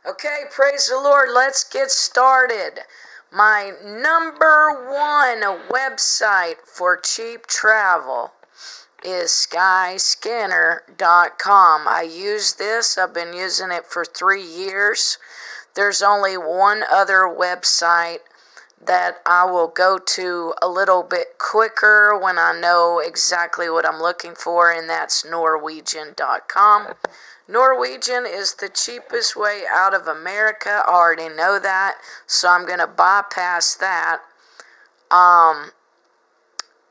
Okay, praise the Lord. Let's get started. My number one website for cheap travel is skyscanner.com. I use this. I've been using it for 3 years. There's only one other website that I will go to a little bit quicker when I know exactly what I'm looking for, and that's Norwegian.com. Norwegian is the cheapest way out of America. I already know that, so I'm going to bypass that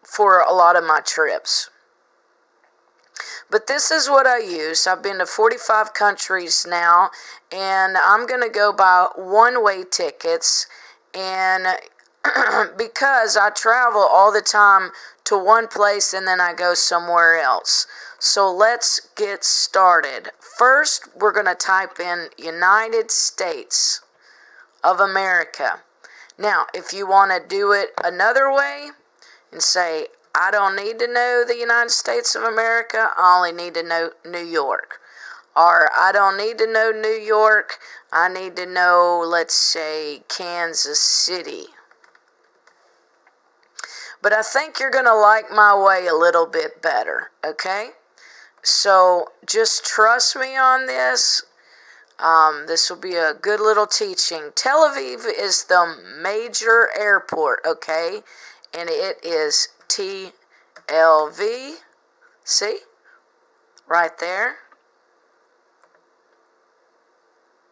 for a lot of my trips. But this is what I use. I've been to 45 countries now, and I'm going to go by one-way tickets. And because I travel all the time to one place and then I go somewhere else. So let's get started. First, we're going to type in United States of America. Now, if you want to do it another way and say, I don't need to know the United States of America, I only need to know New York. Or I don't need to know New York, I need to know, let's say, Kansas City. But I think you're going to like my way a little bit better, okay? So just trust me on this. This will be a good little teaching. Tel Aviv is the major airport, okay? And it is TLV. See? Right there.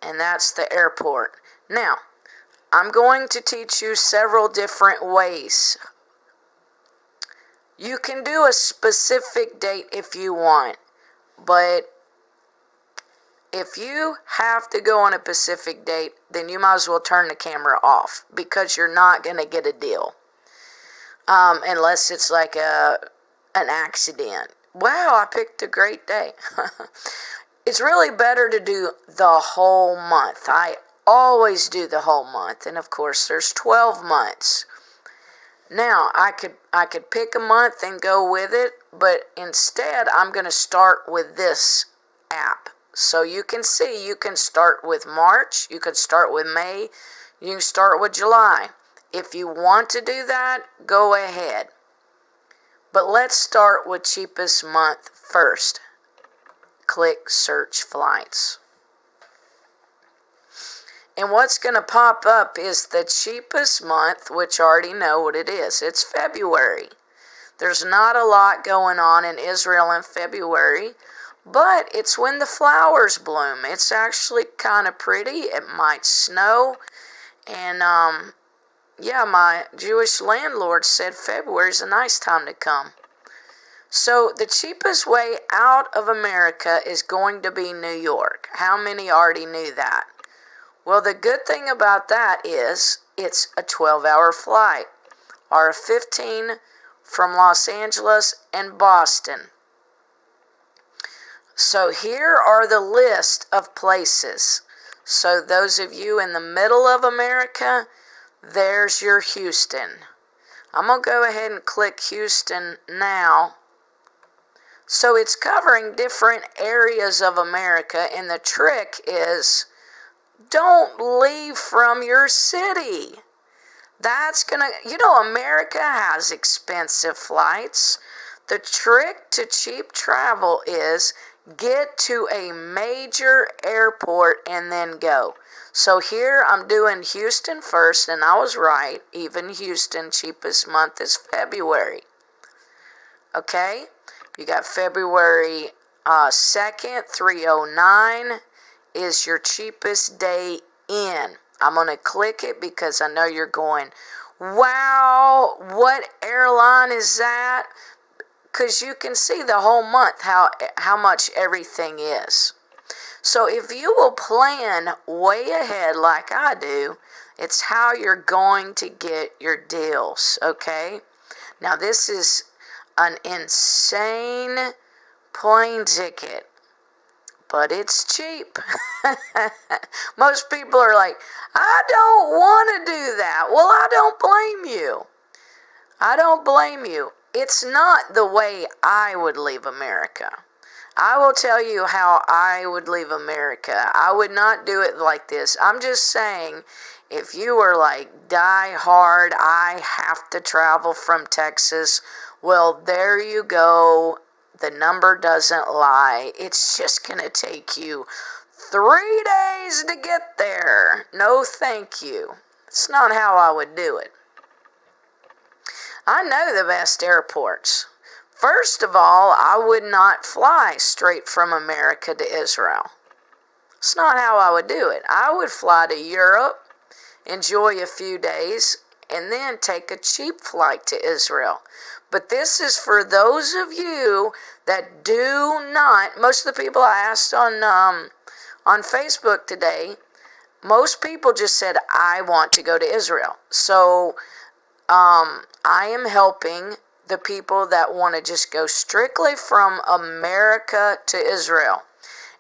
And that's the airport. Now, I'm going to teach you several different ways. You can do a specific date if you want, but if you have to go on a specific date, then you might as well turn the camera off because you're not going to get a deal. Unless it's like an accident. Wow, I picked a great day. It's really better to do the whole month. I always do the whole month. And of course, there's 12 months. Now, I could pick a month and go with it, but instead I'm going to start with this app. So you can see, you can start with March, you can start with May, you can start with July. If you want to do that, go ahead. But let's start with cheapest month first. Click search flights. And what's going to pop up is the cheapest month, which I already know what it is. It's February. There's not a lot going on in Israel in February, but it's when the flowers bloom. It's actually kind of pretty. It might snow. And, yeah, my Jewish landlord said February is a nice time to come. So the cheapest way out of America is going to be New York. How many already knew that? Well, the good thing about that is it's a 12-hour flight, or a 15 from Los Angeles and Boston. So here are the list of places. So those of you in the middle of America, there's your Houston. I'm going to go ahead and click Houston now. So it's covering different areas of America, and the trick is don't leave from your city. That's gonna, America has expensive flights. The trick to cheap travel is get to a major airport and then go. So here I'm doing Houston first, and I was right. Even Houston, cheapest month is February. Okay? You got February 2nd, 309 is your cheapest day in. I'm going to click it because I know you're going, wow, what airline is that? Because you can see the whole month how much everything is. So if you will plan way ahead like I do, it's how you're going to get your deals, okay? Now this is an insane plane ticket, but it's cheap. Most people are like, I don't want to do that. Well, I don't blame you. I don't blame you. It's not the way I would leave America. I will tell you how I would leave America. I would not do it like this. I'm just saying, if you were like die hard, I have to travel from Texas, well, there you go. The number doesn't lie. It's just going to take you 3 days to get there. No, thank you. It's not how I would do it. I know the best airports. First of all, I would not fly straight from America to Israel. It's not how I would do it. I would fly to Europe, enjoy a few days, and then take a cheap flight to Israel. But this is for those of you that do not, most of the people I asked on Facebook today, most people just said, I want to go to Israel. So I am helping the people that want to just go strictly from America to Israel.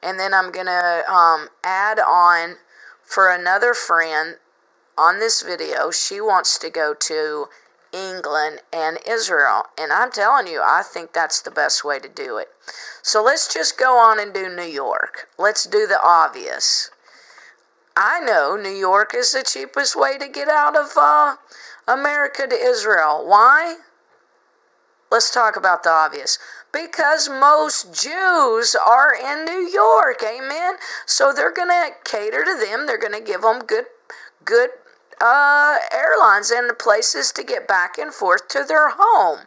And then I'm going to add on for another friend on this video. She wants to go to England and Israel. And I'm telling you, I think that's the best way to do it. So let's just go on and do New York. Let's do the obvious. I know New York is the cheapest way to get out of America to Israel. Why? Let's talk about the obvious. Because most Jews are in New York, amen? So they're going to cater to them. They're going to give them good airlines and places to get back and forth to their home.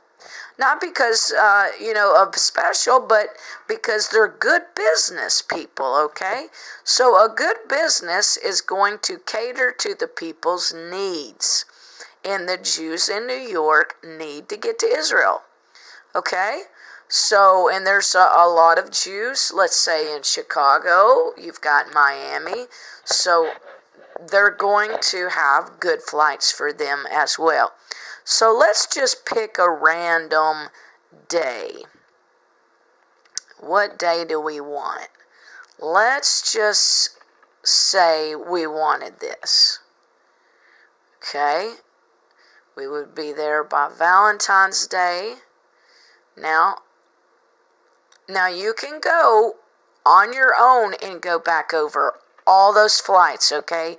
Not because, of special, but because they're good business people, okay? So a good business is going to cater to the people's needs. And the Jews in New York need to get to Israel. Okay, so, and there's a lot of Jews, let's say in Chicago, you've got Miami, so they're going to have good flights for them as well. So let's just pick a random day. What day do we want? Let's just say we wanted this. Okay, we would be there by Valentine's Day. Now you can go on your own and go back over all those flights, okay?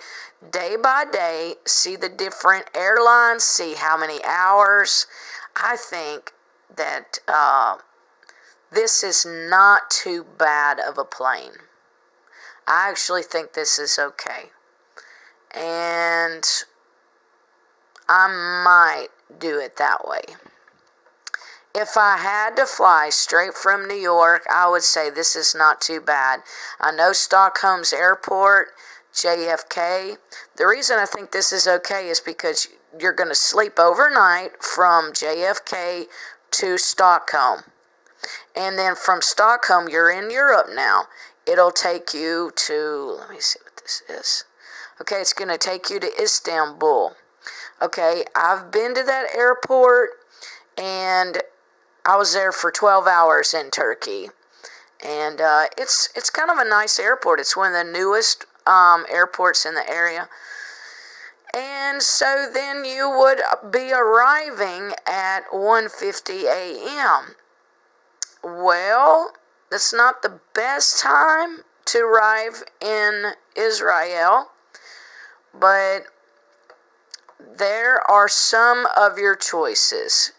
Day by day, see the different airlines, see how many hours. I think that this is not too bad of a plane. I actually think this is okay. And I might do it that way. If I had to fly straight from New York, I would say this is not too bad. I know Stockholm's airport, JFK. The reason I think this is okay is because you're going to sleep overnight from JFK to Stockholm. And then from Stockholm, you're in Europe now. It'll take you to, let me see what this is. Okay, it's going to take you to Istanbul. Okay, I've been to that airport, and I was there for 12 hours in Turkey, and it's kind of a nice airport. It's one of the newest airports in the area. And so then you would be arriving at 1:50 a.m. Well, that's not the best time to arrive in Israel, but there are some of your choices.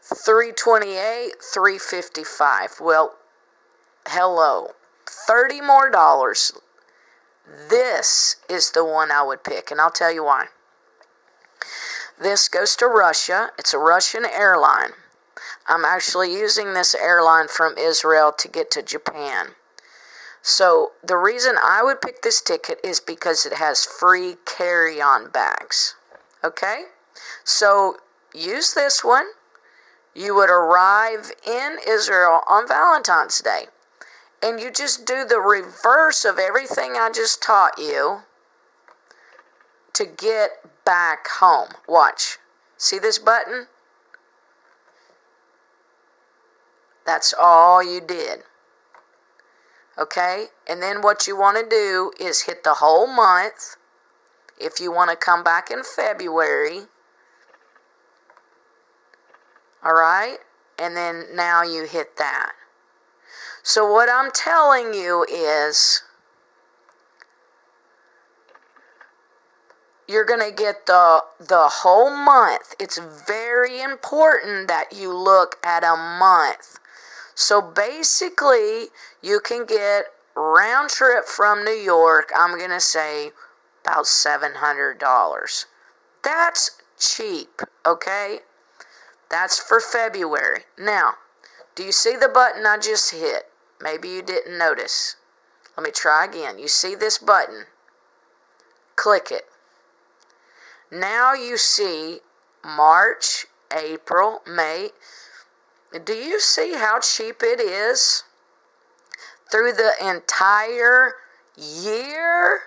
328, 355. Well, hello. $30 more. This is the one I would pick, and I'll tell you why. This goes to Russia. It's a Russian airline. I'm actually using this airline from Israel to get to Japan. So the reason I would pick this ticket is because it has free carry-on bags. Okay? So use this one. You would arrive in Israel on Valentine's Day. And you just do the reverse of everything I just taught you to get back home. Watch. See this button? That's all you did. Okay? And then what you want to do is hit the whole month. If you want to come back in February. Alright? And then now you hit that. So what I'm telling you is you're going to get the whole month. It's very important that you look at a month. So basically, you can get round trip from New York, I'm going to say about $700. That's cheap, okay? That's for February. Now, do you see the button I just hit? Maybe you didn't notice. Let me try again. You see this button? Click it. Now you see March, April, May. Do you see how cheap it is through the entire year?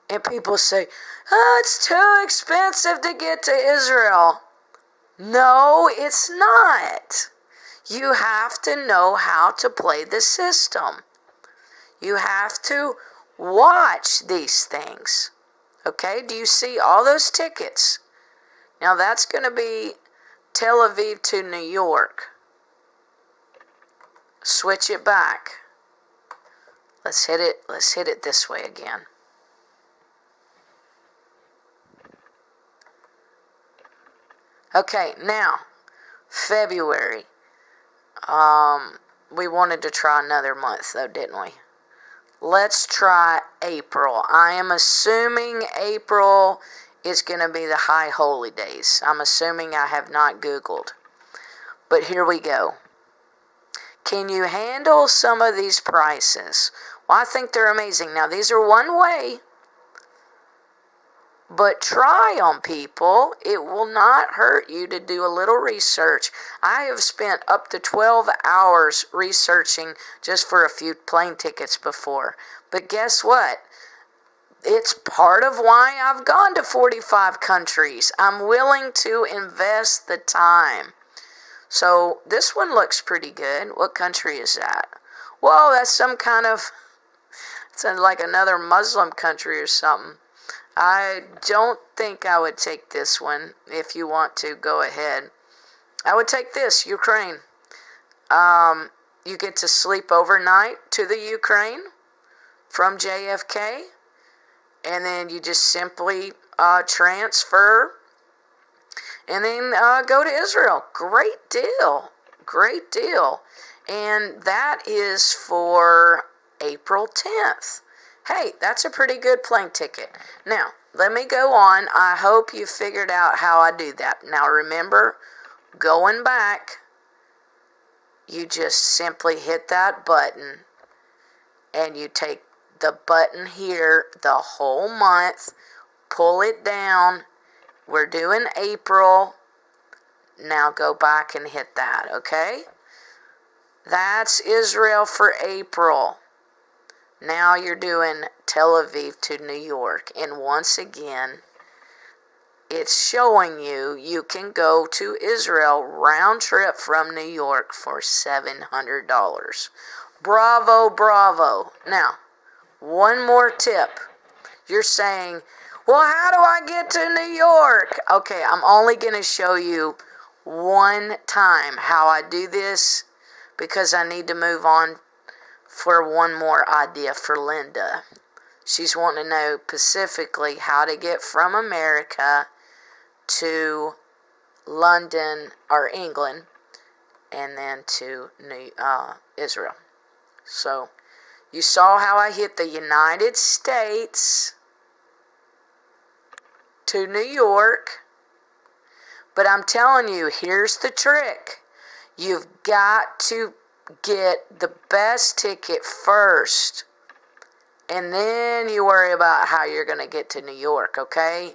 And people say, oh, it's too expensive to get to Israel. No, it's not. You have to know how to play the system. You have to watch these things. Okay, do you see all those tickets? Now that's going to be Tel Aviv to New York. Switch it back. Let's hit it this way again. Okay, now February. We wanted to try another month though, didn't we? Let's try April. I am assuming April is going to be the high holy days. I'm assuming I have not Googled. But here we go. Can you handle some of these prices? Well, I think they're amazing. Now, these are one way. But try on people. It will not hurt you to do a little research. I have spent up to 12 hours researching just for a few plane tickets before. But guess what? It's part of why I've gone to 45 countries. I'm willing to invest the time. So this one looks pretty good. What country is that? Whoa, that's some kind of, it's like another Muslim country or something. I don't think I would take this one. If you want to, go ahead. I would take this, Ukraine. You get to sleep overnight to the Ukraine from JFK, and then you just simply transfer, and then go to Israel. Great deal. Great deal. And that is for April 10th. Hey, that's a pretty good plane ticket. Now, let me go on. I hope you figured out how I do that. Now, remember, going back, you just simply hit that button, and you take the button here, the whole month, pull it down. We're doing April. Now go back and hit that, okay? That's Israel for April. Now you're doing Tel Aviv to New York. And once again, it's showing you can go to Israel round trip from New York for $700. Bravo, bravo. Now, one more tip. You're saying, well, how do I get to New York? Okay, I'm only going to show you one time how I do this because I need to move on for one more idea for Linda. She's wanting to know specifically how to get from America to London or England and then to Israel. So you saw how I hit the United States to New York, but I'm telling you, here's the trick. You've got to get the best ticket first, and then you worry about how you're going to get to New York, okay?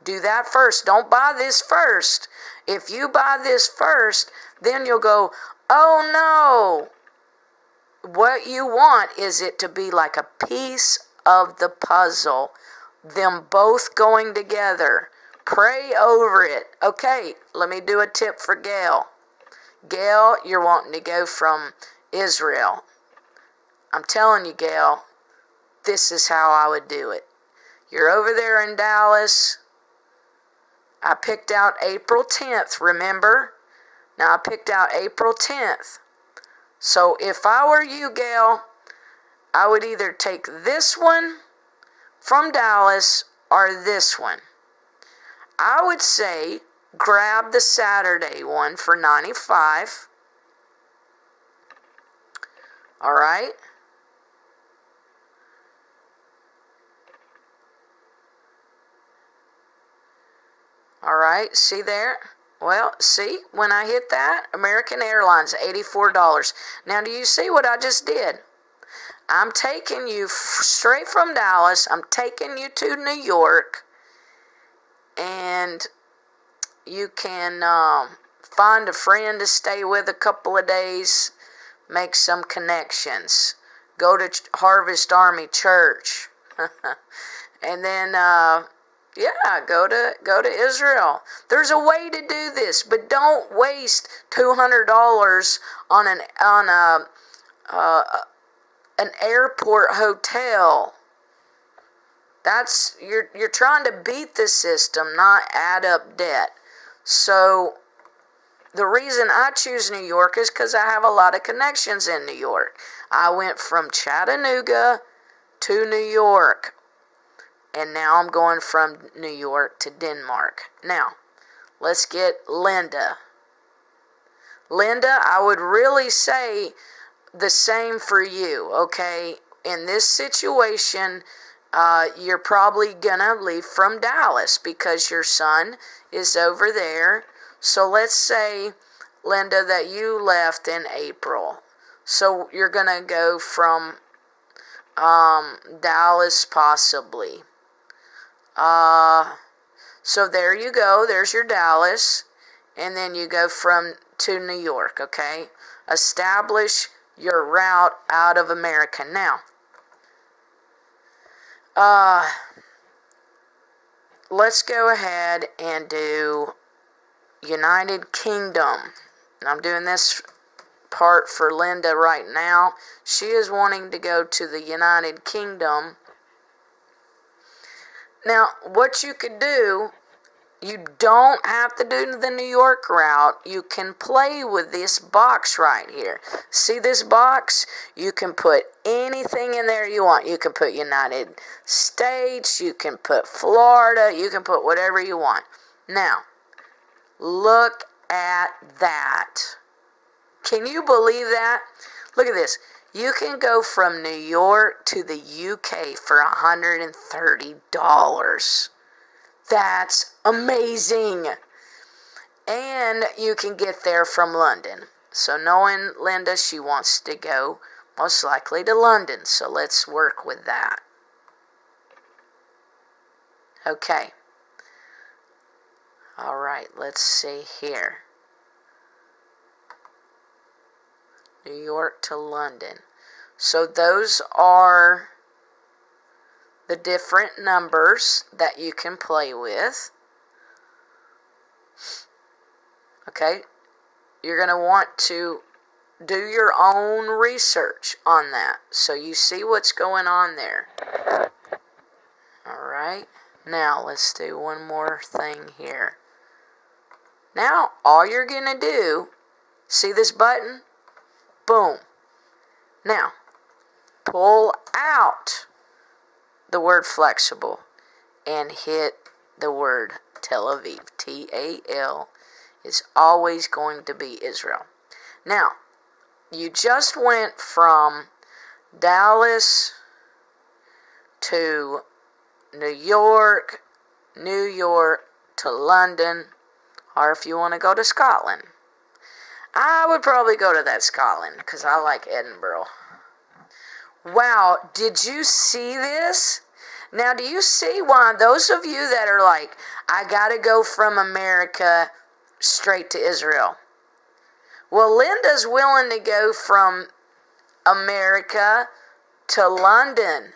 Do that first. Don't buy this first. If you buy this first, then you'll go, oh no. What you want is it to be like a piece of the puzzle, them both going together. Pray over it. Okay, let me do a tip for Gail. Gail, you're wanting to go from Israel. I'm telling you, Gail, this is how I would do it. You're over there in Dallas. I picked out April 10th, remember? Now I picked out April 10th. So if I were you, Gail, I would either take this one from Dallas or this one. I would say grab the Saturday one for $95. All right. All right, see there? Well, see, when I hit that, American Airlines, $84. Now, do you see what I just did? I'm taking you straight from Dallas. I'm taking you to New York. And you can find a friend to stay with a couple of days. Make some connections. Go to Harvest Army Church. And then... yeah, go to Israel. There's a way to do this, but don't waste $200 on an airport hotel. That's you're trying to beat the system, not add up debt. So the reason I choose New York is because I have a lot of connections in New York. I went from Chattanooga to New York. And now I'm going from New York to Denmark. Now, let's get Linda. Linda, I would really say the same for you, okay? In this situation, you're probably going to leave from Dallas because your son is over there. So let's say, Linda, that you left in April. So you're going to go from Dallas possibly. So there you go. There's your Dallas. And then you go to New York, okay? Establish your route out of America. Now, let's go ahead and do United Kingdom. And I'm doing this part for Linda right now. She is wanting to go to the United Kingdom. Now, what you could do, you don't have to do the New York route. You can play with this box right here. See this box? You can put anything in there you want. You can put United States. You can put Florida. You can put whatever you want. Now, look at that. Can you believe that? Look at this. You can go from New York to the UK for $130. That's amazing. And you can get there from London. So knowing Linda, she wants to go most likely to London. So let's work with that. Okay. All right, let's see here. New York to London. So those are the different numbers that you can play with. Okay, you're going to want to do your own research on that so you see what's going on there. All right, now let's do one more thing here. Now, all you're going to do, see this button? Boom. Now, pull out the word flexible and hit the word Tel Aviv. T-A-L is always going to be Israel. Now, you just went from Dallas to New York to London, or if you want to go to Scotland. I would probably go to that Scotland because I like Edinburgh. Wow, did you see this? Now, do you see why those of you that are like, I got to go from America straight to Israel? Well, Linda's willing to go from America to London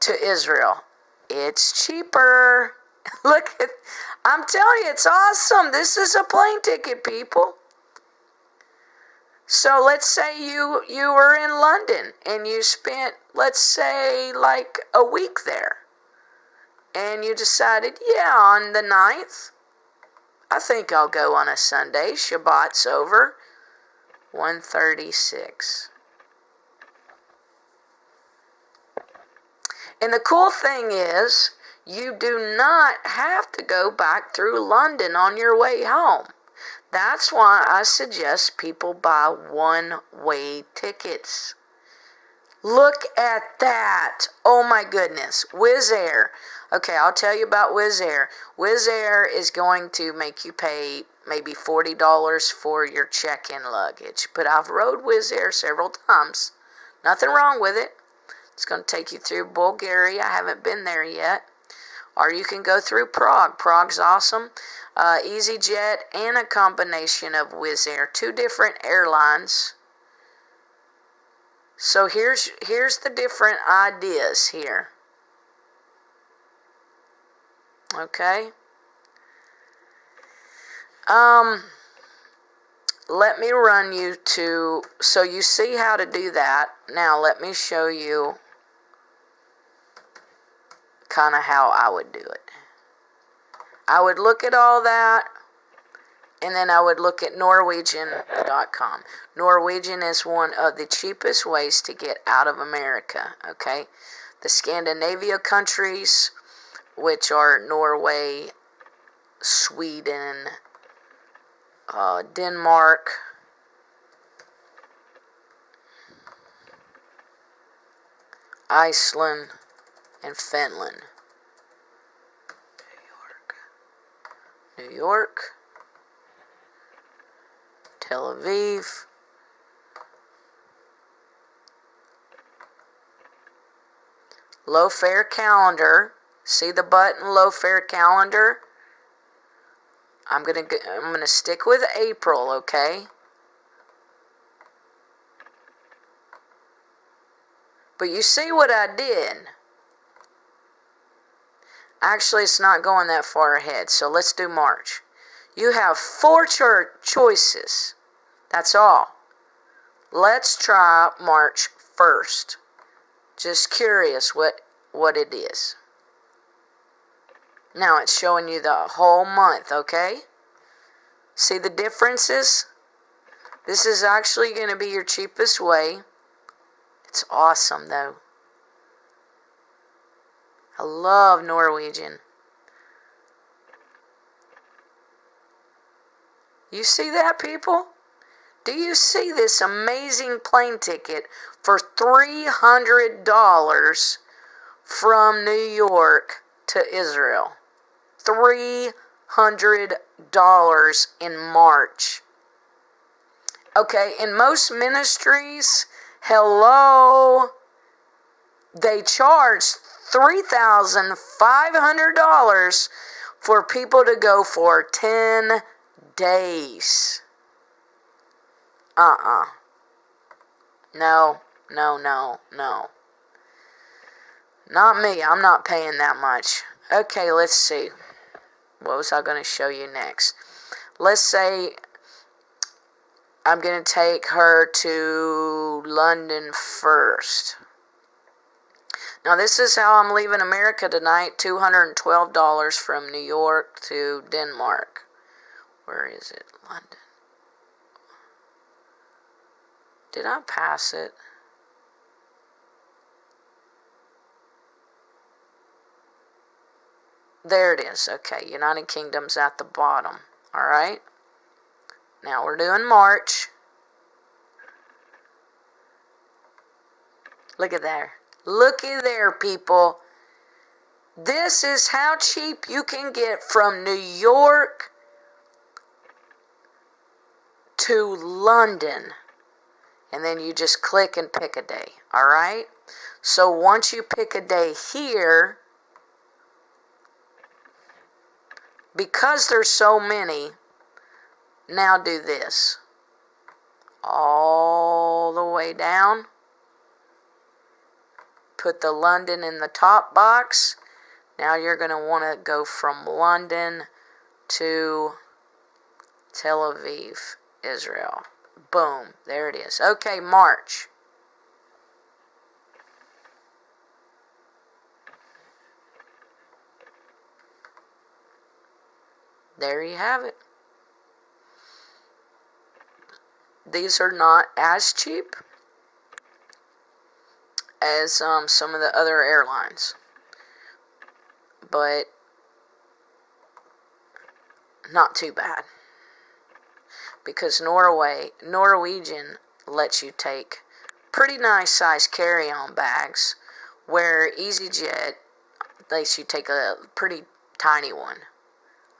to Israel. It's cheaper. Look, I'm telling you, it's awesome. This is a plane ticket, people. So let's say you were in London and you spent, let's say, like a week there. And you decided, yeah, on the 9th, I think I'll go on a Sunday. Shabbat's over. 136. And the cool thing is, you do not have to go back through London on your way home. That's why I suggest people buy one-way tickets. Look at that. Oh my goodness. Wizz Air. Okay, I'll tell you about Wizz Air. Wizz Air is going to make you pay maybe $40 for your check-in luggage. But I've rode Wizz Air several times. Nothing wrong with it. It's going to take you through Bulgaria. I haven't been there yet. Or you can go through Prague. Prague's awesome. EasyJet and a combination of Wizz Air. Two different airlines. So here's the different ideas here. Okay. Let me run you to, so you see how to do that. Now let me show you kind of how I would do it. I would look at all that, and then I would look at Norwegian.com. Norwegian is one of the cheapest ways to get out of America, okay? The Scandinavia countries, which are Norway, Sweden, Denmark, Iceland, and Finland. New York, Tel Aviv, low fare calendar. See the button, low fare calendar? I'm gonna stick with April, okay? But you see what I did? Actually, it's not going that far ahead, so let's do March. You have 4 choices. That's all. Let's try March 1st. Just curious what it is. Now it's showing you the whole month, okay? See the differences? This is actually going to be your cheapest way. It's awesome, though. I love Norwegian. You see that, people? Do you see this amazing plane ticket for $300 from New York to Israel? $300 in March. Okay, in most ministries, hello, they charge $3,500 for people to go for 10 days. No. Not me. I'm not paying that much. Okay, let's see. What was I going to show you next? Let's say I'm going to take her to London first. Now, this is how I'm leaving America tonight. $212 from New York to Denmark. Where is it? London. Did I pass it? There it is. Okay, United Kingdom's at the bottom. All right. Now we're doing March. Look at there. Looky there, people. This is how cheap you can get from New York to London. And then you just click and pick a day. All right? So once you pick a day here, because there's so many, now do this. All the way down. Put the London in the top box. Now you're going to want to go from London to Tel Aviv, Israel. Boom. There it is. Okay, March. There you have it. these are not as cheap as some of the other airlines, but not too bad, because Norwegian lets you take pretty nice size carry-on bags, where EasyJet lets you take a pretty tiny one.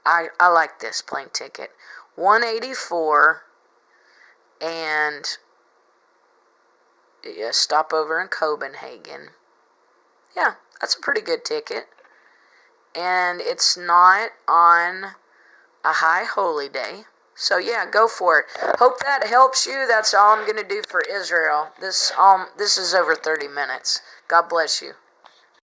I like this plane ticket. $184, and a stopover in Copenhagen. Yeah, that's a pretty good ticket. And it's not on a high holy day. So yeah, go for it. Hope that helps you. That's all I'm going to do for Israel. This is over 30 minutes. God bless you.